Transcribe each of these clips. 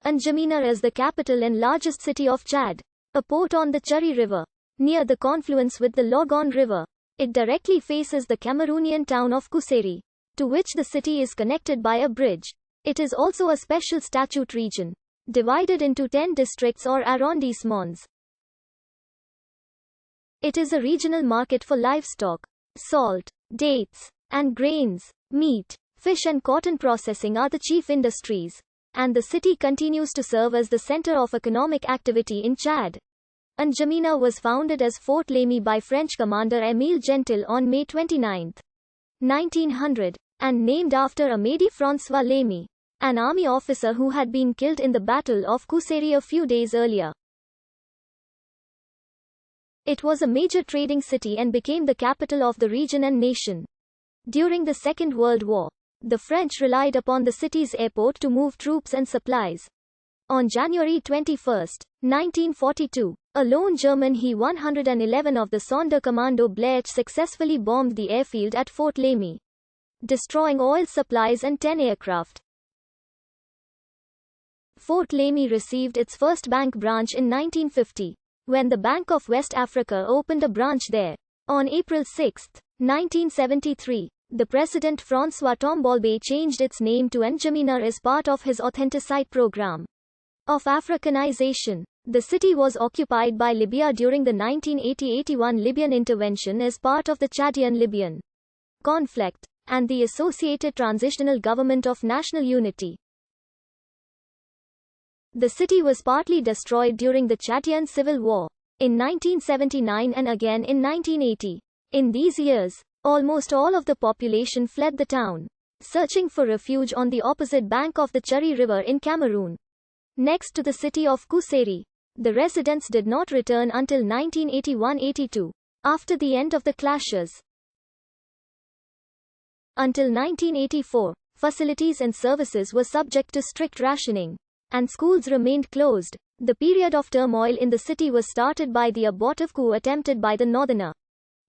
NDjamena is the capital and largest city of Chad, a port on the Chari River, near the confluence with the Logon River. It directly faces the Cameroonian town of Kuseri, to which the city is connected by a bridge. It is also a special statute region, divided into 10 districts or arrondissements. It is a regional market for livestock, salt, dates, and grains. Meat, fish and cotton processing are the chief industries, and the city continues to serve as the center of economic activity in Chad. NDjamena was founded as Fort Lamy by French commander Émile Gentil on May 29, 1900, and named after Amédée François Lamy, an army officer who had been killed in the Battle of Kuseri a few days earlier. It was a major trading city and became the capital of the region and nation. During the Second World War, the French relied upon the city's airport to move troops and supplies. On January 21, 1942, a lone German He-111 of the Sonderkommando Blech successfully bombed the airfield at Fort Lamy, destroying oil supplies and 10 aircraft. Fort Lamy received its first bank branch in 1950, when the Bank of West Africa opened a branch there. On April 6, 1973, the President François Tombolbe changed its name to NDjamena as part of his Authenticite program of Africanization. The city was occupied by Libya during the 1980-81 Libyan intervention as part of the Chadian-Libyan conflict, and the associated transitional government of national unity. The city was partly destroyed during the Chadian Civil War in 1979 and again in 1980. In these years, almost all of the population fled the town, searching for refuge on the opposite bank of the Chari River in Cameroon, next to the city of Kuseri. The residents did not return until 1981-82, after the end of the clashes. Until 1984, facilities and services were subject to strict rationing, and schools remained closed. The period of turmoil in the city was started by the abortive coup attempted by the northerner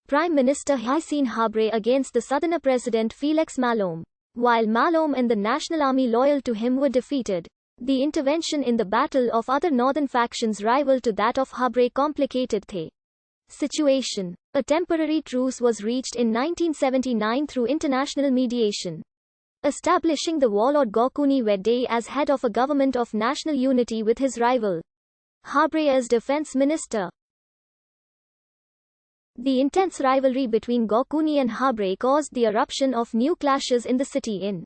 Prime Minister Hissène Habré against the southerner President Félix Malhomme. While Malhomme and the National Army loyal to him were defeated, the intervention in the battle of other northern factions rival to that of Habré complicated the situation. A temporary truce was reached in 1979 through international mediation, establishing the warlord Gokuni Wedde as head of a government of national unity with his rival Habré as defense minister. The intense rivalry between Gokuni and Habré caused the eruption of new clashes in the city in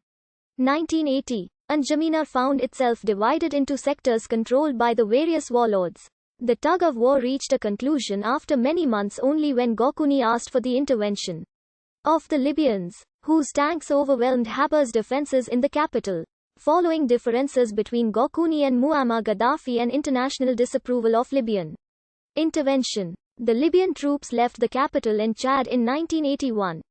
1980. NDjamena found itself divided into sectors controlled by the various warlords. The tug of war reached a conclusion after many months only when Gokuni asked for the intervention of the Libyans, whose tanks overwhelmed Habré's defenses in the capital. Following differences between Gokuni and Muammar Gaddafi and international disapproval of Libyan intervention, the Libyan troops left the capital in Chad in 1981.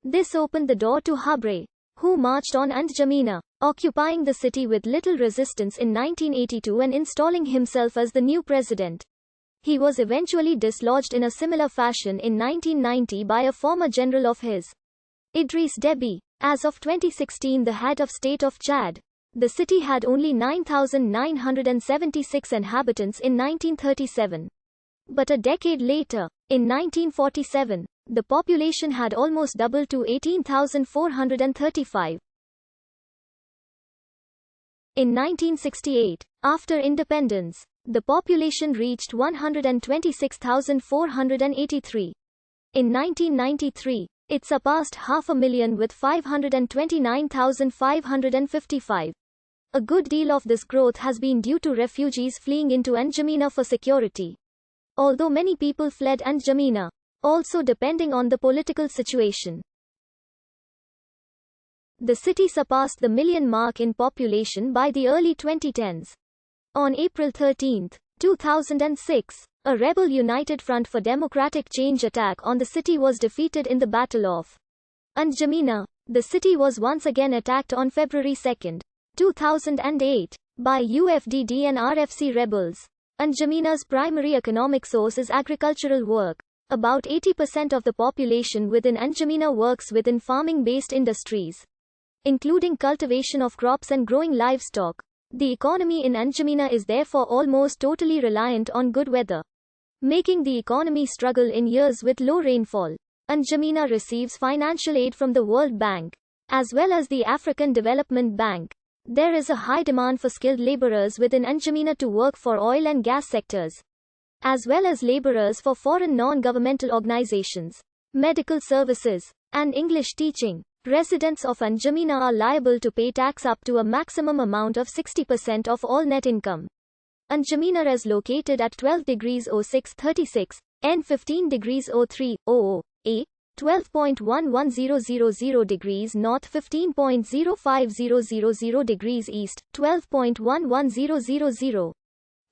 This opened the door to Habré, who marched on NDjamena, occupying the city with little resistance in 1982 and installing himself as the new president. He was eventually dislodged in a similar fashion in 1990 by a former general of his, Idriss Déby. As of 2016, the head of state of Chad, the city had only 9,976 inhabitants in 1937. But a decade later, in 1947, the population had almost doubled to 18,435. In 1968, after independence, the population reached 126,483. In 1993, it surpassed 500,000 with 529,555. A good deal of this growth has been due to refugees fleeing into NDjamena for security. Although many people fled NDjamena, also depending on the political situation. The city surpassed the million mark in population by the early 2010s. On April 13, 2006, a rebel United Front for Democratic Change attack on the city was defeated in the Battle of NDjamena. The city was once again attacked on February 2, 2008, by UFDD and RFC rebels. NDjamena's primary economic source is agricultural work. About 80% of the population within NDjamena works within farming-based industries. including cultivation of crops and growing livestock. The economy in NDjamena is therefore almost totally reliant on good weather, making the economy struggle in years with low rainfall. NDjamena receives financial aid from the World Bank, as well as the African Development Bank. There is a high demand for skilled laborers within NDjamena to work for oil and gas sectors, as well as laborers for foreign non-governmental organizations, medical services, and English teaching. Residents of NDjamena are liable to pay tax up to a maximum amount of 60% of all net income. NDjamena is located at 12 degrees 06 36, N 15 degrees 03 00, A 12.11000 degrees north, 15.05000 degrees east, 12.11000,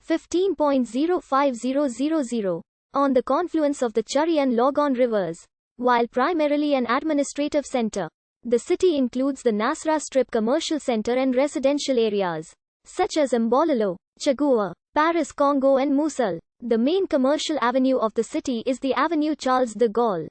15.05000, on the confluence of the Chari and Logon rivers. While primarily an administrative center, the city includes the Nasra Strip commercial center and residential areas, such as Mbololo, Chagua, Paris Congo and Mosul. The main commercial avenue of the city is the Avenue Charles de Gaulle.